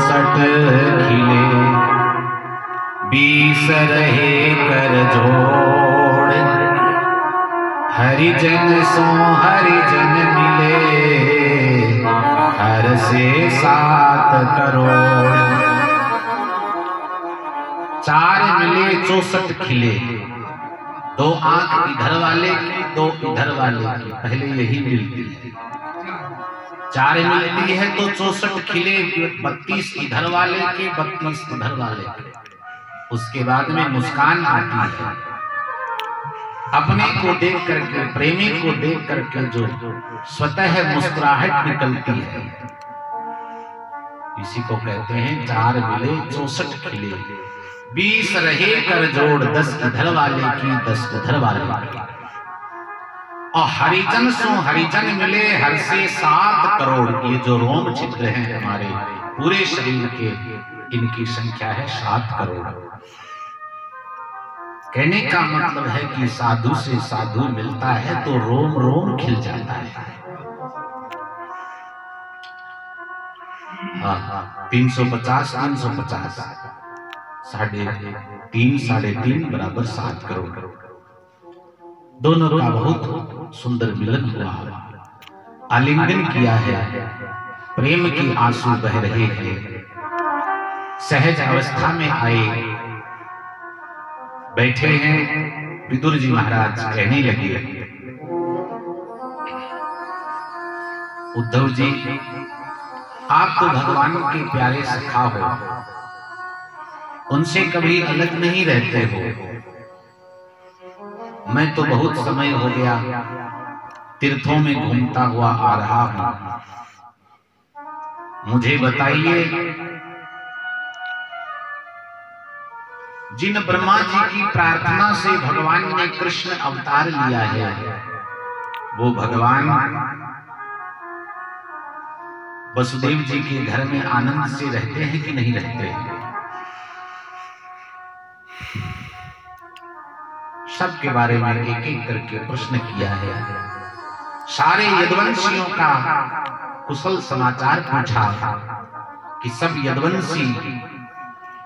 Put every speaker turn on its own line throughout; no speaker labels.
64 खिले 20 रहे कर जोड़, हरिजन सो हरिजन मिले, हर से 7 करोड़। 4 मिले 64 खिले, 2 आंख इधर वाले की 2 इधर वाले की, पहले यही मिलती है। 4 मिलती है तो 64 खिले, 32 इधर वाले के 32 इधर वाले के। उसके बाद में मुस्कान आती है, अपने को देख करके, प्रेमी को देख करके जो स्वतः मुस्कुराहट निकलती है, इसी को कहते हैं 4 मिले 64 खिले, 20 रहे कर जोड़, 10 इधर वाले की 10 उधर वाले की। और हरिजन सो हरिजन मिले, हर से 7 करोड़। ये जो रोम छिद्र हैं हमारे पूरे शरीर के, इनकी संख्या है 7 करोड़। कहने का मतलब है कि साधु से साधु मिलता है तो रोम रोम खिल जाता है। 350 350 3.5 3.5 बराबर 7 करोड़। दोनों का बहुत सुंदर मिलन हुआ, आलिंगन किया है, प्रेम की आंसू बह रहे हैं। सहज अवस्था में आए, बैठे हैं। विदुर जी महाराज कहने लगे, उद्धव जी आप तो भगवान के प्यारे सखा हो, उनसे कभी अलग नहीं रहते हो। मैं तो बहुत समय हो गया तीर्थों में घूमता हुआ आ रहा हूं, मुझे बताइए जिन ब्रह्मा जी की प्रार्थना से भगवान ने कृष्ण अवतार लिया है, वो भगवान वसुदेव जी के घर में आनंद से रहते हैं कि नहीं रहते हैं? सबके बारे में एक एक करके प्रश्न किया है। सारे यदुवंशियों का कुशल समाचार पूछा कि सब यदुवंशी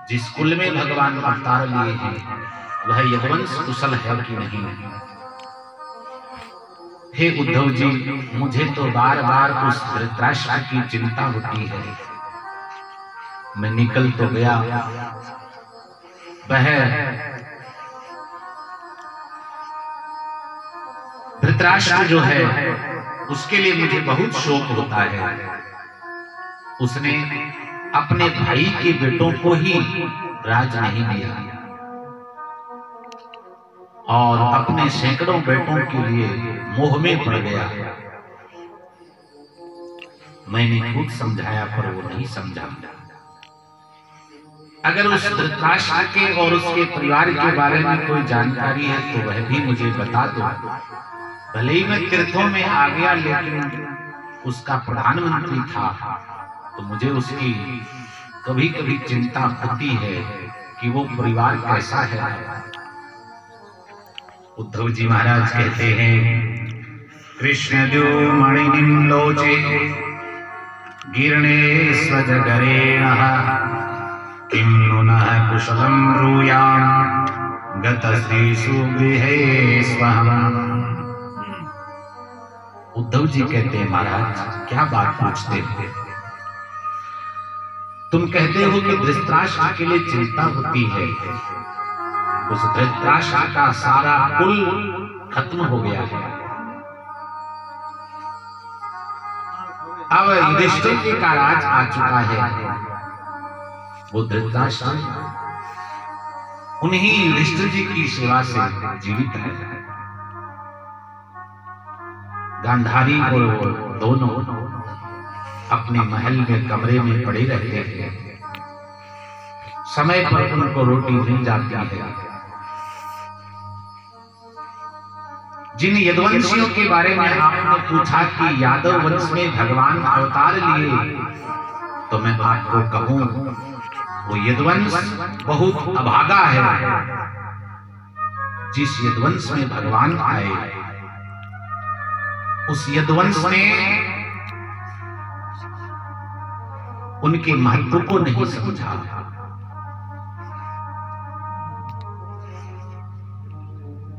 जिस कुल में भगवान अवतार लिए हैं, वह यदुवंश कुशल है कि नहीं। हे उद्धव जी, मुझे तो बार बार उस धृतराष्ट्र की चिंता होती है। मैं निकल तो गया, वह धृतराष्ट्र जो है उसके लिए मुझे बहुत शोक होता है। उसने अपने भाई के बेटों को ही राज नहीं दिया और अपने सैकड़ों बेटों के लिए मोह में पड़ गया। मैंने खूब समझाया पर वो नहीं समझा। अगर उस धृतराष्ट्र के और उसके परिवार के बारे में कोई जानकारी है तो वह भी मुझे बता दो। भले ही मैं तीर्थों में आ गया, लेकिन उसका प्रधानमंत्री था तो मुझे उसकी कभी कभी चिंता होती है कि वो परिवार कैसा है। उद्धव जी महाराज कहते हैं, कृष्ण जो मणिनिम लोचे गिरणे स्वजगरेण किं नुनः कुशलं ब्रूयाम गतश्रीषु गृहे स्वहम्। उद्धव जी कहते हैं, महाराज क्या बात पूछते हैं? तुम कहते हो कि धृतराष्ट्र के लिए चिंता होती है। उस धृतराष्ट्र का सारा कुल खत्म हो गया है। अब युधिष्ठिर जी का राज आ चुका है। वो धृतराष्ट्र उन्हीं युधिष्ठिर जी की सेवा से जीवित है। गांधारी और वो दोनों अपने महल में कमरे में पड़े रहते हैं। समय पर उनको रोटी मिल जाती है। जिन यदुवंशियों के बारे में आपने पूछा कि यादव वंश में भगवान अवतार लिए, तो मैं आपको कहूं वो यदुवंश बहुत अभागा है। जिस यदुवंश में भगवान आए, उस यदुवंश ने उनके महत्व को नहीं समझा।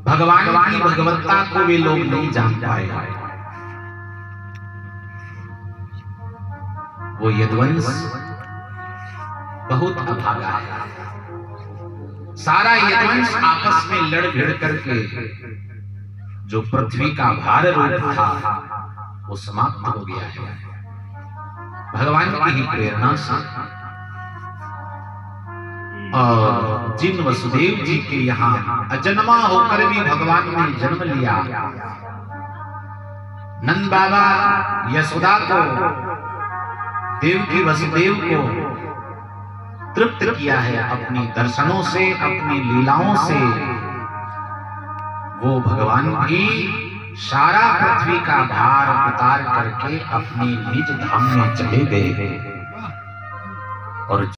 भगवान की भगवत्ता को वे लोग नहीं जान पाए। वो यदुवंश बहुत अभागा है। सारा यदुवंश आपस में लड़ भिड़ करके जो पृथ्वी का भार रूप था वो समाप्त हो गया है भगवान की ही प्रेरणा से। और जिन वसुदेव जी के यहाँ अजन्मा होकर भी भगवान ने जन्म लिया, नंद बाबा यशोदा को, देवकी वसुदेव को तृप्त किया है अपनी दर्शनों से, अपनी लीलाओं से। वो भगवान भी सारा पृथ्वी का भार उतार करके अपनी निज धाम में चले गए और